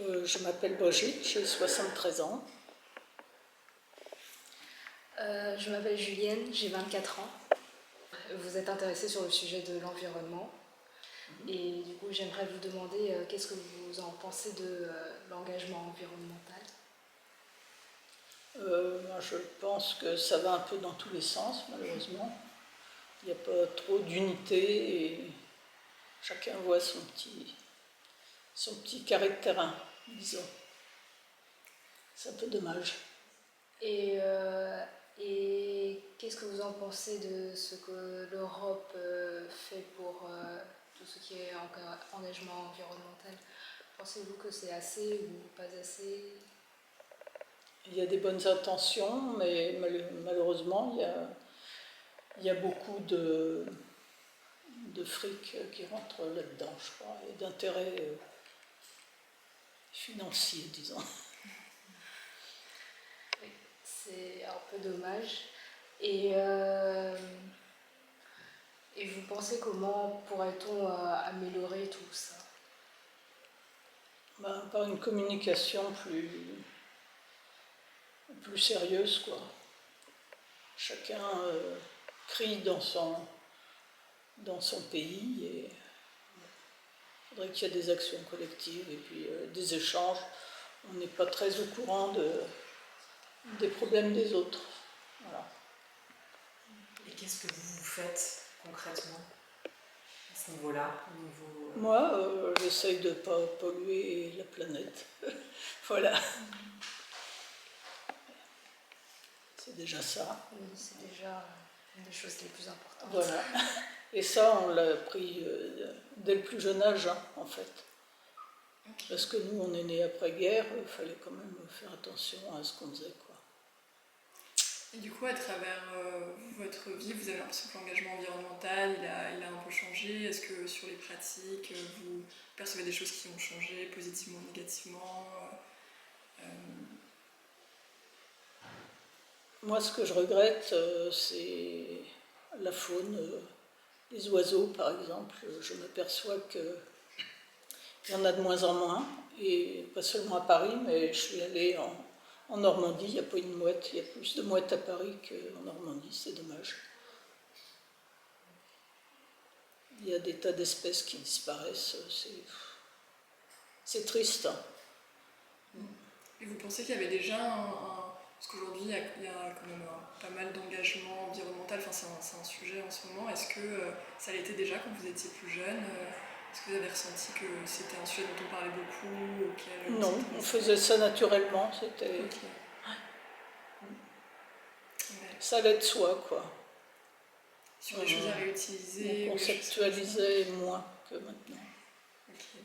Je m'appelle Brigitte, j'ai 73 ans. Je m'appelle Julienne, j'ai 24 ans. Vous êtes intéressée sur le sujet de l'environnement. Et du coup, j'aimerais vous demander qu'est-ce que vous en pensez de l'engagement environnemental. Je pense que ça va un peu dans tous les sens, malheureusement. Il n'y a pas trop d'unité et chacun voit son petit carré de terrain, disons. C'est un peu dommage. Et qu'est-ce que vous en pensez de ce que l'Europe fait pour tout ce qui est engagement environnemental? Pensez-vous que c'est assez ou pas assez? Il y a des bonnes intentions, mais malheureusement, il y a beaucoup de fric qui rentre là-dedans, je crois, et d'intérêts financiers, disons. Oui, c'est un peu dommage. Et vous pensez comment pourrait-on améliorer tout ça? Par une communication plus sérieuse, quoi. Chacun crie dans son pays et il faudrait qu'il y ait des actions collectives et puis des échanges. On n'est pas très au courant des problèmes des autres. Voilà. Et qu'est-ce que vous faites concrètement à ce niveau-là Moi, j'essaye de ne pas polluer la planète. Voilà. C'est déjà ça. Oui, c'est déjà une des choses les plus importantes. Voilà. Et ça, on l'a appris dès le plus jeune âge, hein, en fait. Okay. Parce que nous, on est nés après-guerre, il fallait quand même faire attention à ce qu'on faisait, quoi. Et du coup, à travers votre vie, vous avez l'impression que l'engagement environnemental, il a un peu changé. Est-ce que sur les pratiques, vous percevez des choses qui ont changé, positivement, négativement Moi, ce que je regrette, c'est la faune. Les oiseaux, par exemple, je m'aperçois qu'il y en a de moins en moins, et pas seulement à Paris, mais je suis allée en Normandie, il n'y a pas une mouette, il y a plus de mouettes à Paris qu'en Normandie, c'est dommage. Il y a des tas d'espèces qui disparaissent, c'est triste. Et vous pensez qu'il y avait déjà parce qu'aujourd'hui, il y a quand même pas mal d'engagement environnemental, enfin c'est un sujet en ce moment. Est-ce que ça l'était déjà quand vous étiez plus jeune Est-ce que vous avez ressenti que c'était un sujet dont on parlait beaucoup Non, on faisait ça naturellement, c'était... Okay. Ça allait de soi, quoi. Sur des choses à réutiliser. On conceptualisait moins que maintenant. Okay.